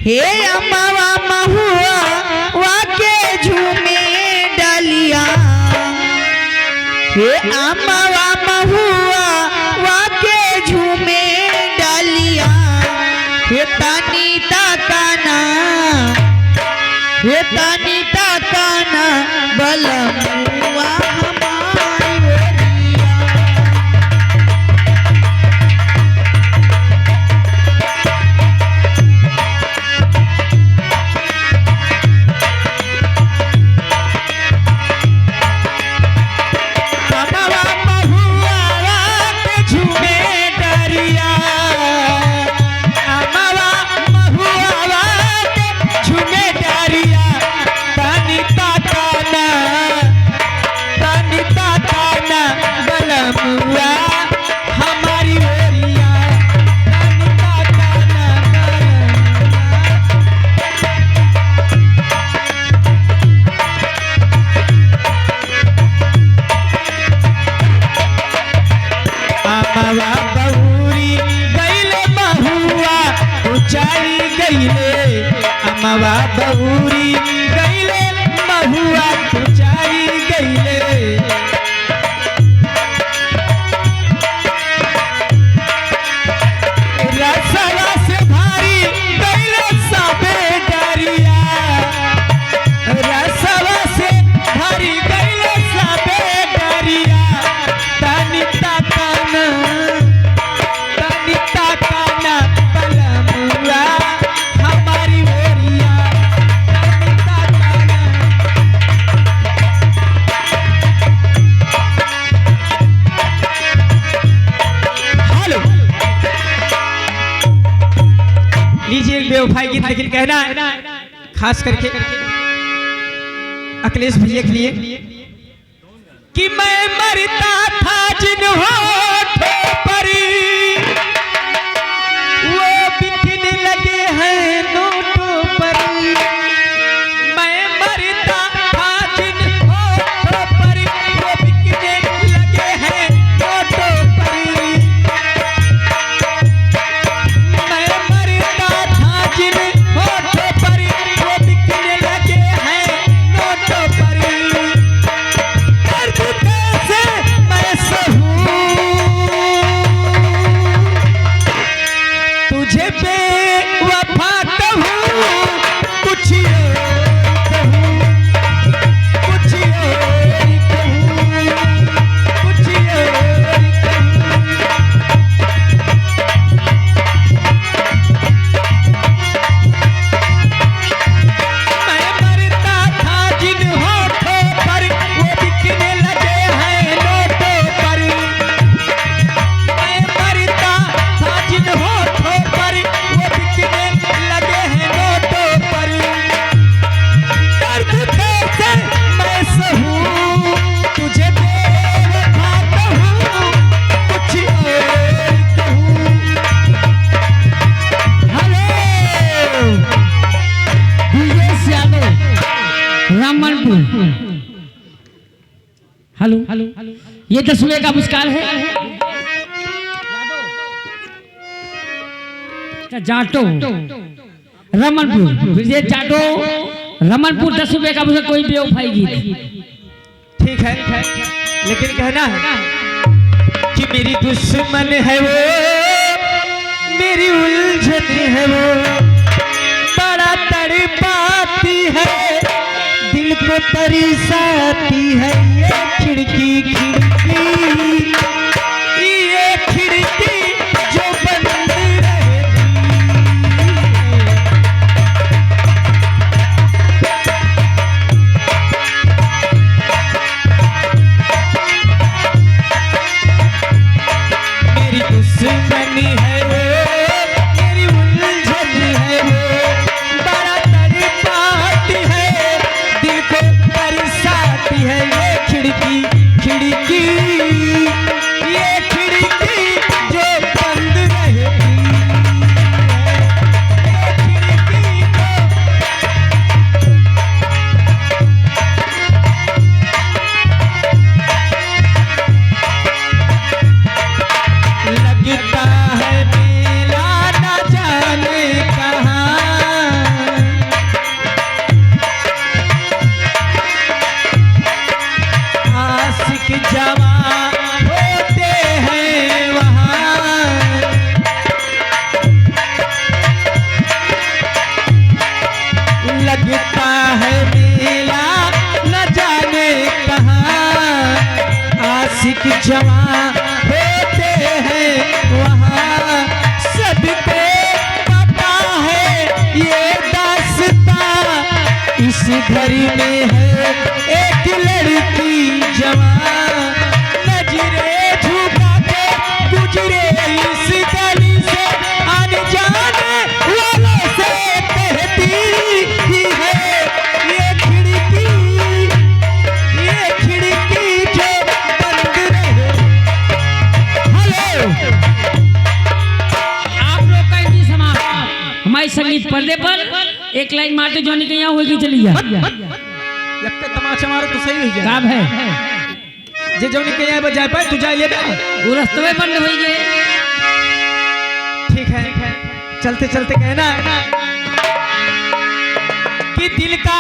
हे अमवा महुआ वाके झूमे डालिया, हे अमवा महुआ वाके झूमे डालिया, हे तानी ताकाना, हे तानी ताकाना बलमुआ अमवा बहुरी गईले महुआ ऊंचाई गईले, रसवा से भारी गईले सबे डरिया, रसवा से भारी गईले सबे डरिया, तनी ताकाना बलमुआ बेवफाई गीत लेकिन कहना खास करके अखिलेश भैया के लिए कि मैं मरता था जिन होठों पर वो बिकने लगे हैं नोटों पर, मैं मरता था जिन होठों पर वो बिकने लगे हैं नोटों पर, मैं मरता था जिन होठों पर वो बिकने लगे हैं नोटों पर, दर्द कैसे मैं सहूं तुझे बेवफा कहूं, कुछ और कहूं, कुछ और कहूं, कुछ और कहूं। मैं मरता था जिन होठों पर वो बिकने लगे हैं नोटों पर, मैं मरता था जिन होठों पर वो बिकने लगे हैं नोटों पर, दर्द कैसे मैं सहूं तुझे बेवफा कहूं, कुछ और कहूं। हेलो यादव रामनपुर। हेलो ये 10 रुपए का पुरस्कार है जाटो रमनपुर, ये जाटो रमनपुर 10 रुपए का पुरस्कार। कोई बेवफाई गीत ठीक है लेकिन कहना है कि मेरी दुश्मन है वो, मेरी उलझन है वो, बड़ा तड़पाती है दिल को तरसाती है, ये खिड़की खिड़की, ये खिड़की जो बंद रहती मेरी दुश्मनी है वो, मेरी उलझन है वो, बड़ा तड़पाती है दिल को तरसाती है, ये खिड़की खिड़की जवां होते हैं वहाँ सबको पता है ये दास्तां। इस घर में है एक लड़की जवां नजरे झुका के गुजरे इस गली से अनजाने वालों से कहती ही है ये खिड़की जो बंद रहे। हेलो आप लोग का इनकी समाप्त। हमारे संगीत पर्दे पर एक लाइन मारते जोनी के यहाँ होगी चली जा यक्का तमाचा मारो तो सही हो जाए। काब है जे जोनी के यहाँ बजाय पाए तू जाए ले बे। वो रस्तवे बंद हो गए। ठीक है चलते चलते कहना कि दिल का